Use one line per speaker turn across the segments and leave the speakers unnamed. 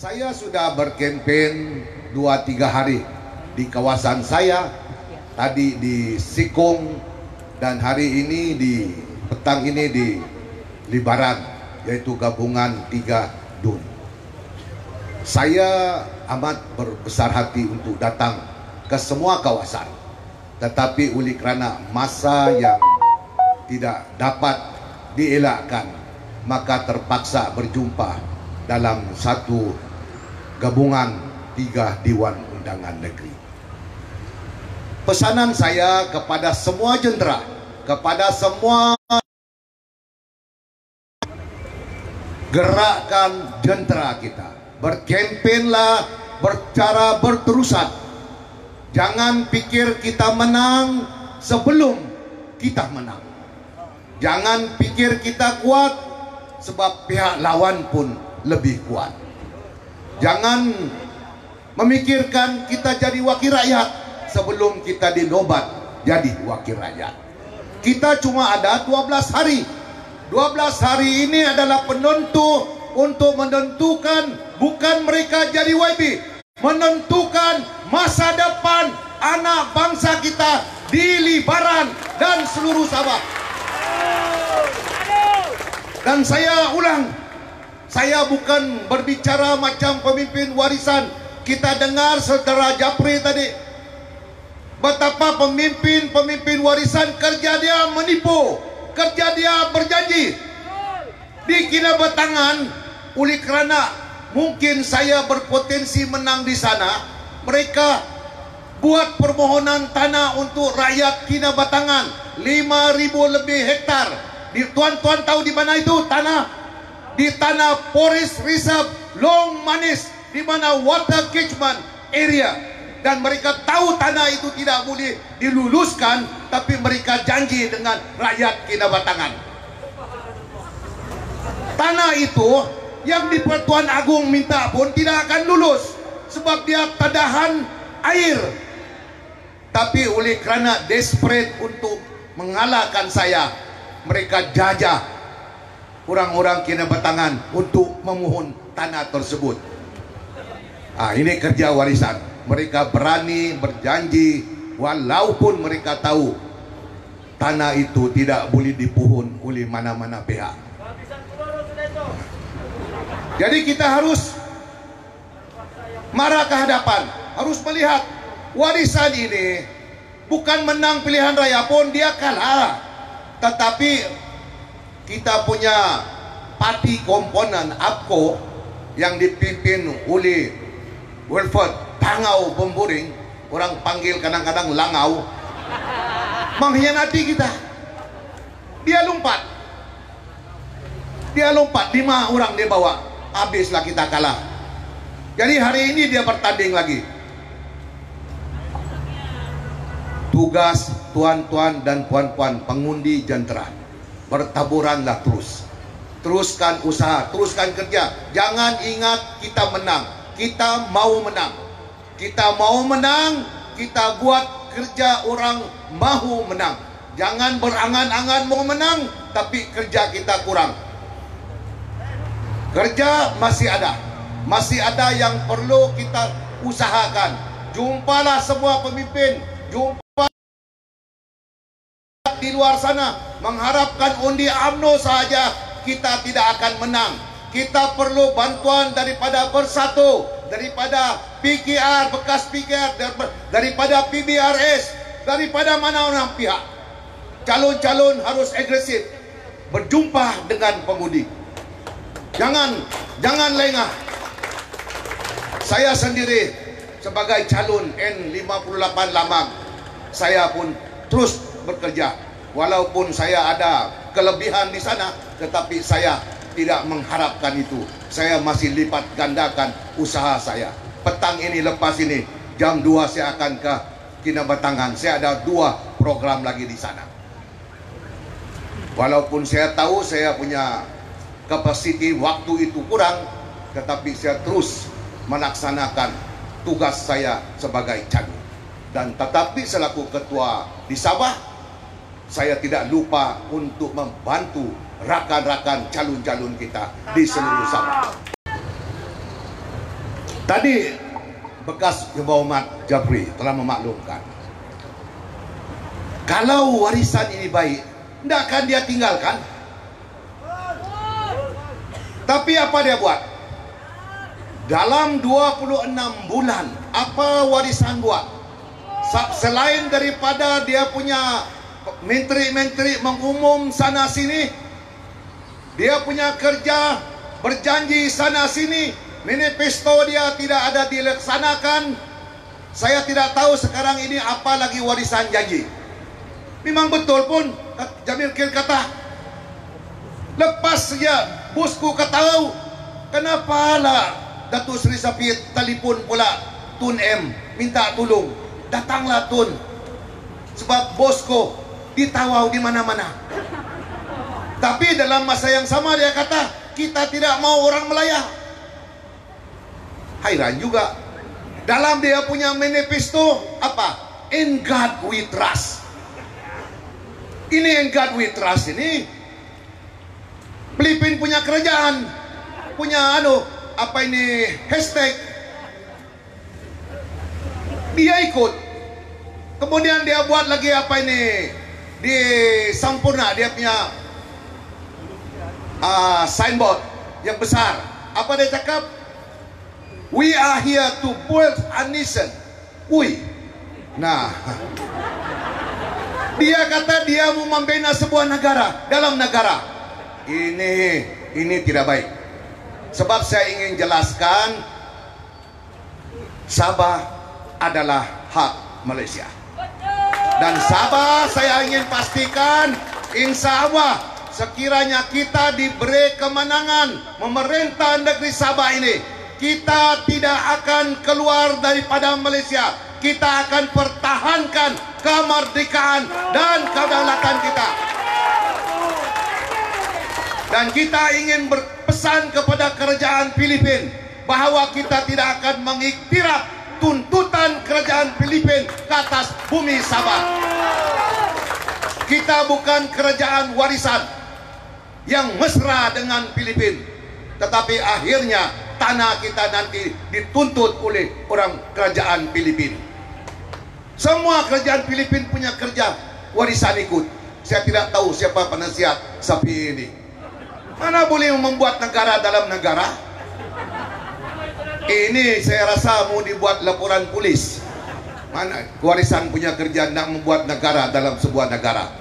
Saya sudah berkempen 2-3 hari di kawasan saya, tadi di Sikung dan hari ini di petang ini di Libaran, yaitu gabungan 3 DUN. Saya amat berbesar hati untuk datang ke semua kawasan, tetapi oleh kerana masa yang tidak dapat dielakkan, maka terpaksa berjumpa dalam satu gabungan 3 Dewan Undangan Negeri. Pesanan saya kepada semua jentera, kepada semua gerakkan jentera kita, berkempenlah bercara berterusan. Jangan pikir kita menang sebelum kita menang. Jangan pikir kita kuat sebab pihak lawan pun lebih kuat. Jangan memikirkan kita jadi wakil rakyat sebelum kita dinobat jadi wakil rakyat. Kita cuma ada 12 hari. 12 hari ini adalah penentu untuk menentukan bukan mereka jadi YB, menentukan masa depan anak bangsa kita di Libaran dan seluruh Sabah. Dan saya ulang, saya bukan berbicara macam pemimpin warisan. Kita dengar Saudara Japri tadi, betapa pemimpin warisan kerja dia menipu, kerja dia berjanji. Di Kinabatangan, oleh kerana mungkin saya berpotensi menang di sana, mereka buat permohonan tanah untuk rakyat Kinabatangan 5.000 lebih hektar. Tuan-tuan tahu di mana itu tanah? Di tanah Forest Reserve Long Manis, di mana water catchment area. Dan mereka tahu tanah itu tidak boleh diluluskan, tapi mereka janji dengan rakyat Kinabatangan. Tanah itu yang di Pertuan Agung minta pun tidak akan lulus sebab dia tadahan air. Tapi oleh kerana desperate untuk mengalahkan saya, mereka jajah orang-orang Kinabatangan untuk memohon tanah tersebut. Ini kerja warisan. Mereka berani berjanji walaupun mereka tahu tanah itu tidak boleh dipohon oleh mana-mana pihak. Jadi kita harus marah ke hadapan, harus melihat warisan ini bukan menang pilihan raya pun dia kalah. Tetapi kita punya parti komponen APKO yang dipimpin oleh Wilford Tangau Bomboring, orang panggil kadang-kadang Langau, mengkhianati kita. Dia lompat 5 orang dia bawa, habislah kita kalah. Jadi hari ini dia bertanding lagi. Tugas tuan-tuan dan puan-puan pengundi jentera, bertaburanlah terus. Teruskan usaha, teruskan kerja. Jangan ingat kita menang. Kita mau menang. Kita mau menang, kita buat kerja orang mahu menang. Jangan berangan-angan mau menang, tapi kerja kita kurang. Kerja masih ada. Masih ada yang perlu kita usahakan. Jumpalah semua pemimpin. Jumpa di luar sana mengharapkan undi UMNO saja, kita tidak akan menang. Kita perlu bantuan daripada Bersatu, daripada PKR, bekas PKR, daripada PBRS, daripada mana-mana pihak. Calon-calon harus agresif berjumpa dengan pengundi. Jangan lengah. Saya sendiri sebagai calon N58 Lamang, saya pun terus bekerja. Walaupun saya ada kelebihan di sana, tetapi saya tidak mengharapkan itu. Saya masih lipat gandakan usaha saya. Petang ini, lepas ini, jam 2 saya akan ke Kinabatangan. Saya ada 2 program lagi di sana. Walaupun saya tahu saya punya kapasiti waktu itu kurang, tetapi saya terus melaksanakan tugas saya sebagai calon. Dan tetapi selaku ketua di Sabah, saya tidak lupa untuk membantu rakan-rakan calon-calon kita di seluruh Sabah. Tadi bekas Yang Berhormat Japri telah memaklumkan, kalau warisan ini baik, tidak akan dia tinggalkan. Tapi apa dia buat? Dalam 26 bulan, apa warisan buat? Selain daripada dia punya menteri-menteri mengumum sana sini, dia punya kerja berjanji sana sini, manifesto dia tidak ada dilaksanakan. Saya tidak tahu sekarang ini apa lagi warisan janji. Memang betul pun Jamil Kil kata, lepas saja bosku ketahu, kenapa lah Datuk Seri Sapit telefon pula Tun M minta tolong. Datanglah Tun, sebab bosku ditawau di mana-mana. Tapi dalam masa yang sama dia kata, kita tidak mau orang Melaya. Hairan juga. Dalam dia punya manifesto apa? In God we trust. Ini In God we trust ini Filipin punya kerajaan, punya apa ini hashtag. Dia ikut. Kemudian dia buat lagi apa ini di Sampurna, dia punya signboard yang besar. Apa dia cakap? We are here to build a nation. Nah, dia kata dia mau membina sebuah negara dalam negara. Ini tidak baik. Sebab saya ingin jelaskan, Sabah adalah hak Malaysia. Dan Sabah saya ingin pastikan, insya Allah sekiranya kita diberi kemenangan memerintah negeri Sabah ini, kita tidak akan keluar daripada Malaysia. Kita akan pertahankan kemerdekaan dan kedaulatan kita. Dan kita ingin berpesan kepada kerajaan Filipin bahawa kita tidak akan mengiktiraf tuntutan kerajaan Filipin ke atas bumi Sabah. Kita bukan kerajaan warisan yang mesra dengan Filipin, tetapi akhirnya tanah kita nanti dituntut oleh orang kerajaan Filipin. Semua kerajaan Filipin punya kerja warisan ikut. Saya tidak tahu siapa penasihat sapi ini. Mana boleh membuat negara dalam negara? Ini saya rasa mau dibuat laporan polis. Mana warisan punya kerja nak membuat negara dalam sebuah negara.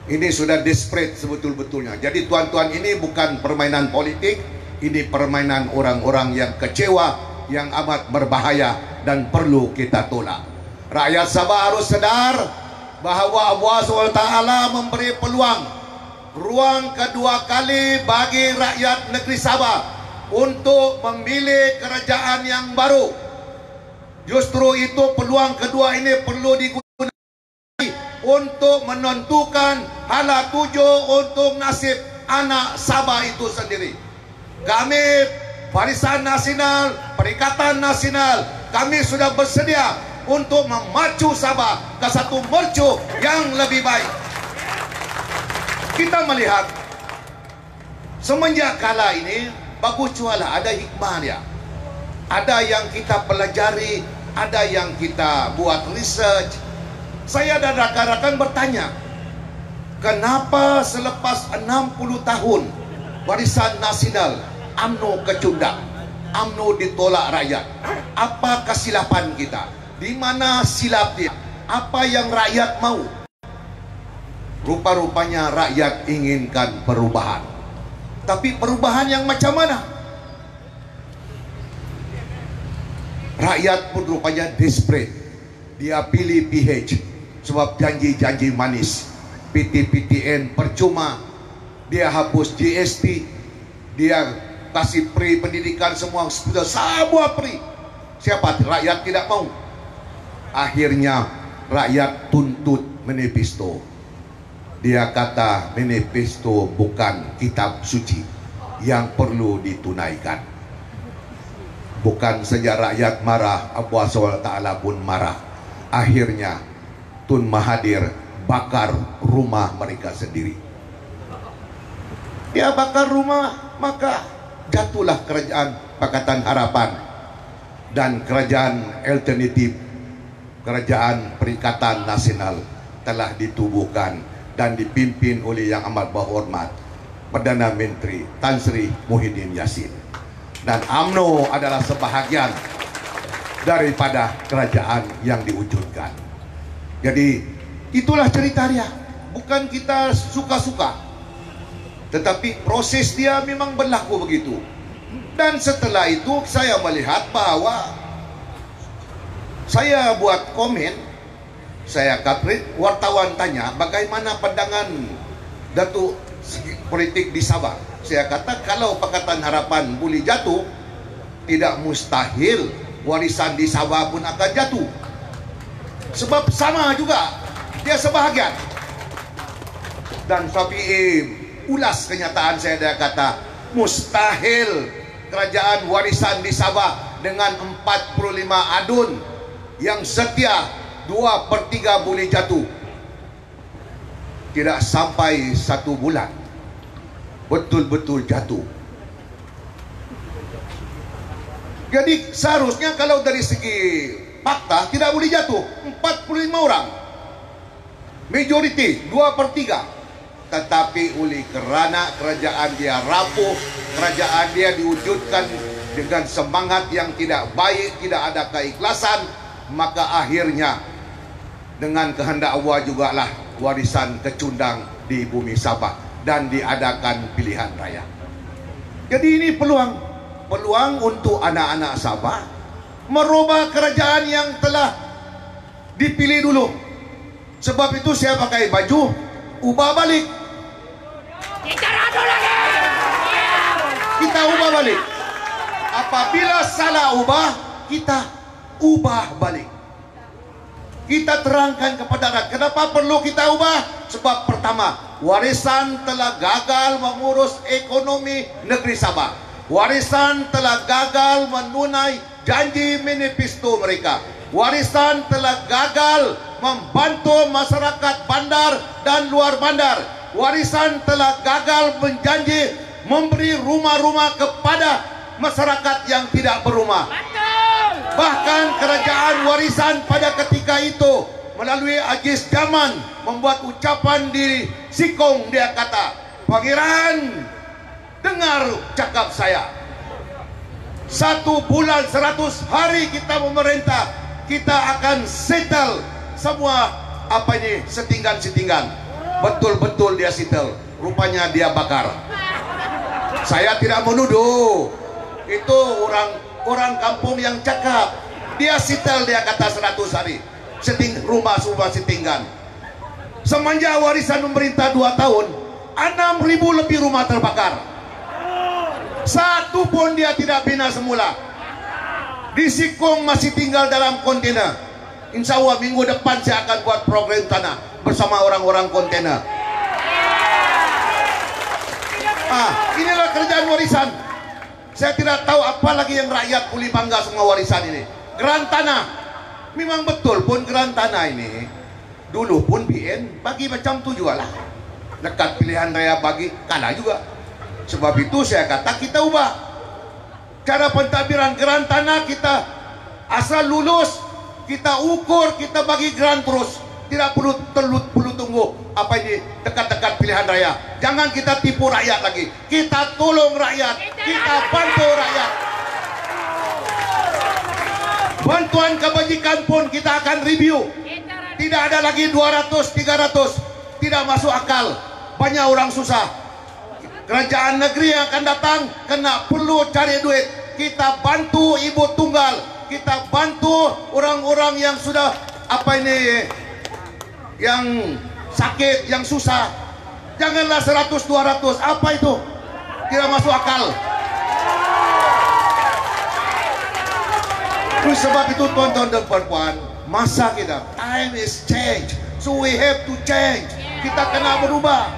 Ini sudah desperate sebetul-betulnya. Jadi tuan-tuan, ini bukan permainan politik. Ini permainan orang-orang yang kecewa, yang amat berbahaya dan perlu kita tolak. Rakyat Sabah harus sedar bahawa Allah SWT memberi peluang, ruang kedua kali bagi rakyat negeri Sabah untuk memilih kerajaan yang baru. Justru itu peluang kedua ini perlu digunakan untuk menentukan hala tuju untuk nasib anak Sabah itu sendiri. Kami Barisan Nasional, Perikatan Nasional, kami sudah bersedia untuk memacu Sabah ke satu mercu yang lebih baik. Kita melihat semenjak kala ini bagus jualah, ada hikmah dia. Ada yang kita pelajari, ada yang kita buat research. Saya dan rakan-rakan bertanya, kenapa selepas 60 tahun Barisan Nasional UMNO kecundak, UMNO ditolak rakyat? Apa kesilapan kita? Di mana silap dia? Apa yang rakyat mau? Rupa-rupanya rakyat inginkan perubahan. Tapi perubahan yang macam mana? Rakyat pun rupanya desperate. Dia pilih PH sebab janji-janji manis. PT-PTN percuma. Dia hapus GST. Dia kasih free pendidikan semua free. Siapa? Rakyat tidak mau. Akhirnya rakyat tuntut manifesto. Dia kata manifesto bukan kitab suci yang perlu ditunaikan. Bukan saja rakyat marah, Allah SWT pun marah. Akhirnya Tun Mahathir bakar rumah mereka sendiri. Dia bakar rumah, maka jatuhlah kerajaan Pakatan Harapan. dan kerajaan alternatif, kerajaan Perikatan Nasional telah ditubuhkan dan dipimpin oleh Yang Amat Berhormat Perdana Menteri Tan Sri Muhyiddin Yassin. Dan UMNO adalah sebahagian daripada kerajaan yang diwujudkan. Jadi itulah cerita dia. Bukan kita suka-suka, tetapi proses dia memang berlaku begitu. Dan setelah itu saya melihat bahwa saya buat komen, saya coverage, wartawan tanya bagaimana pandangan Datuk politik di Sabah. Saya kata kalau Pakatan Harapan boleh jatuh, tidak mustahil warisan di Sabah pun akan jatuh. Sebab sama juga, dia sebahagian. Dan tapi ulas kenyataan saya, dia kata mustahil kerajaan warisan di Sabah dengan 45 adun yang setia 2/3 boleh jatuh. Tidak sampai 1 bulan betul-betul jatuh. Jadi seharusnya kalau dari segi fakta tidak boleh jatuh. 45 orang majoriti 2/3. Tetapi oleh kerana kerajaan dia rapuh, kerajaan dia diwujudkan dengan semangat yang tidak baik, tidak ada keikhlasan, maka akhirnya dengan kehendak Allah jugalah warisan kecundang di bumi Sabah dan diadakan pilihan raya. Jadi ini peluang untuk anak-anak Sabah merubah kerajaan yang telah dipilih dulu. Sebab itu saya pakai baju ubah balik. Kita ubah balik. Apabila salah ubah, kita ubah balik. Kita terangkan kepada rakyat kenapa perlu kita ubah. Sebab pertama, warisan telah gagal mengurus ekonomi negeri Sabah. Warisan telah gagal menunai janji manifesto mereka. Warisan telah gagal membantu masyarakat bandar dan luar bandar. Warisan telah gagal menjanji memberi rumah-rumah kepada masyarakat yang tidak berumah. Bahkan kerajaan warisan pada ketika itu melalui Ajis Jaman membuat ucapan di Sikong. Dia kata, "Pangeran, dengar cakap saya. 1 bulan 100 hari kita memerintah, kita akan settle semua apa ini setinggan-setinggan." Betul-betul dia settle. Rupanya dia bakar. Saya tidak menuduh. Itu orang kampung yang cakap. Dia settle, dia kata 100 hari. Rumah semua setinggan. Semenjak warisan pemerintah 2 tahun, 6.000 lebih rumah terbakar. Satu pun dia tidak bina semula. Di Sikong masih tinggal dalam kontainer. Insya Allah minggu depan saya akan buat program tanah bersama orang-orang kontainer. Inilah kerjaan warisan. Saya tidak tahu apa lagi yang rakyat boleh bangga semua warisan ini. Geran tanah, memang betul pun geran tanah ini dulu pun BN bagi macam tu juga lah. Dekat pilihan raya bagi kalah juga. Sebab itu saya kata kita ubah cara pentadbiran geran tanah. Kita asal lulus, kita ukur, kita bagi geran terus. Tidak perlu tunggu apa ini dekat-dekat pilihan raya. Jangan kita tipu rakyat lagi. Kita tolong rakyat, kita bantu rakyat. Bantuan kebajikan pun kita akan review. Tidak ada lagi 200, 300. Tidak masuk akal. Banyak orang susah. Kerajaan negeri yang akan datang kena perlu cari duit. Kita bantu ibu tunggal. Kita bantu orang-orang yang sudah apa ini, yang sakit, yang susah. Janganlah 100, 200. Apa itu? Tidak masuk akal. Sebab itu tuan-tuan dan puan-puan, masa kita, time is change. So we have to change. Kita kena berubah.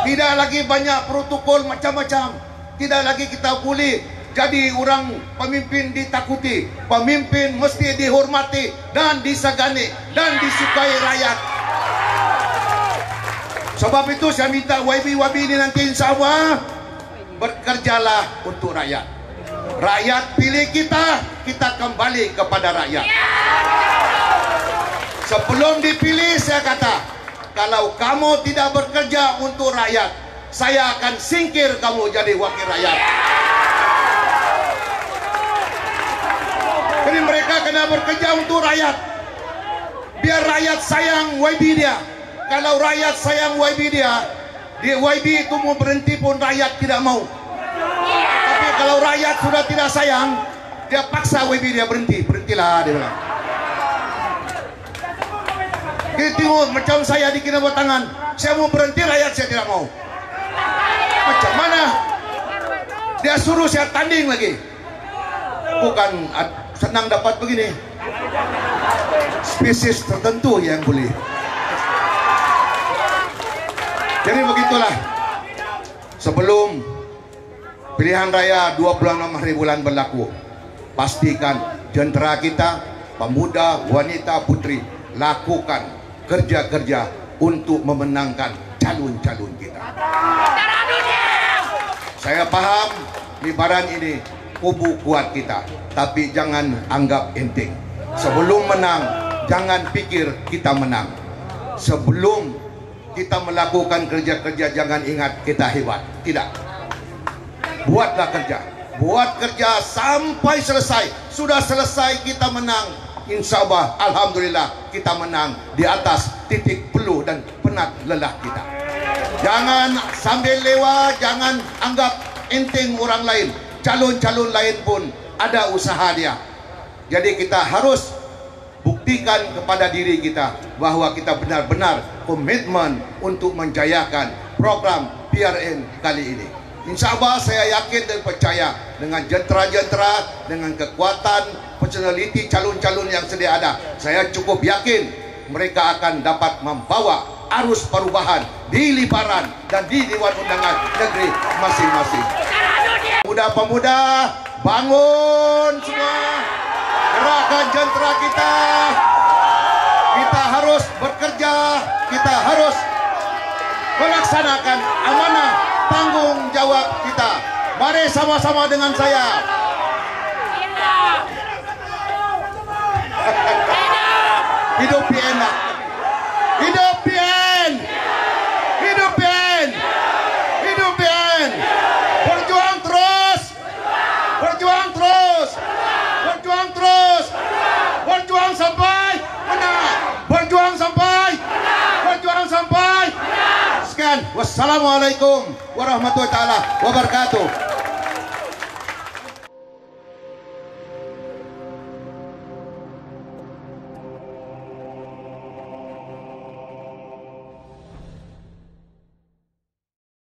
Tidak lagi banyak protokol macam-macam. Tidak lagi kita boleh jadi orang pemimpin ditakuti. Pemimpin mesti dihormati dan disegani dan disukai rakyat. Sebab itu saya minta YB ini nanti insya Allah bekerjalah untuk rakyat. Rakyat pilih kita, kita kembali kepada rakyat. Sebelum dipilih saya kata, kalau kamu tidak bekerja untuk rakyat, saya akan singkir kamu jadi wakil rakyat. Jadi mereka kena bekerja untuk rakyat. Biar rakyat sayang YB dia. Kalau rakyat sayang YB dia, di YB itu mau berhenti pun rakyat tidak mau. Tapi kalau rakyat sudah tidak sayang, dia paksa YB dia berhenti. Berhentilah dia bilang. Kita tengok macam saya di Kinabalu Tangan, saya mau berhenti, rakyat saya tidak mau. Macam mana? Dia suruh saya tanding lagi. Bukan senang dapat begini. Spesies tertentu yang boleh. Jadi begitulah. Sebelum pilihan raya 26 hari bulan berlaku, pastikan jentera kita, pemuda, wanita, putri, lakukan kerja-kerja untuk memenangkan calon-calon kita. Saya paham libaran ini kubu kuat kita, tapi jangan anggap enteng. Sebelum menang, jangan pikir kita menang. Sebelum kita melakukan kerja-kerja, jangan ingat kita hebat. Tidak. Buatlah kerja. Buat kerja sampai selesai. Sudah selesai kita menang. Insya Allah, alhamdulillah kita menang di atas titik peluh dan penat lelah kita. Jangan sambil lewat, jangan anggap enteng orang lain. Calon-calon lain pun ada usaha dia. Jadi kita harus buktikan kepada diri kita bahwa kita benar-benar komitmen untuk menjayakan program PRN kali ini. Insya Allah saya yakin dan percaya dengan jentera-jentera, dengan kekuatan personality calon-calon yang sedia ada, saya cukup yakin mereka akan dapat membawa arus perubahan di Libaran dan di Dewan Undangan negeri masing-masing. Pemuda-pemuda, bangun semua, gerakan jentera kita. Kita harus bekerja, kita harus melaksanakan amanah tanggung jawab kita. Mari sama-sama dengan saya. Hidup PN. Hidup PN. Hidup PN. Hidup PN. Berjuang terus. Berjuang terus. Berjuang terus. Berjuang sampai menang. Berjuang sampai. Berjuang sampai. Sekian. Wassalamualaikum warahmatullahi wabarakatuh.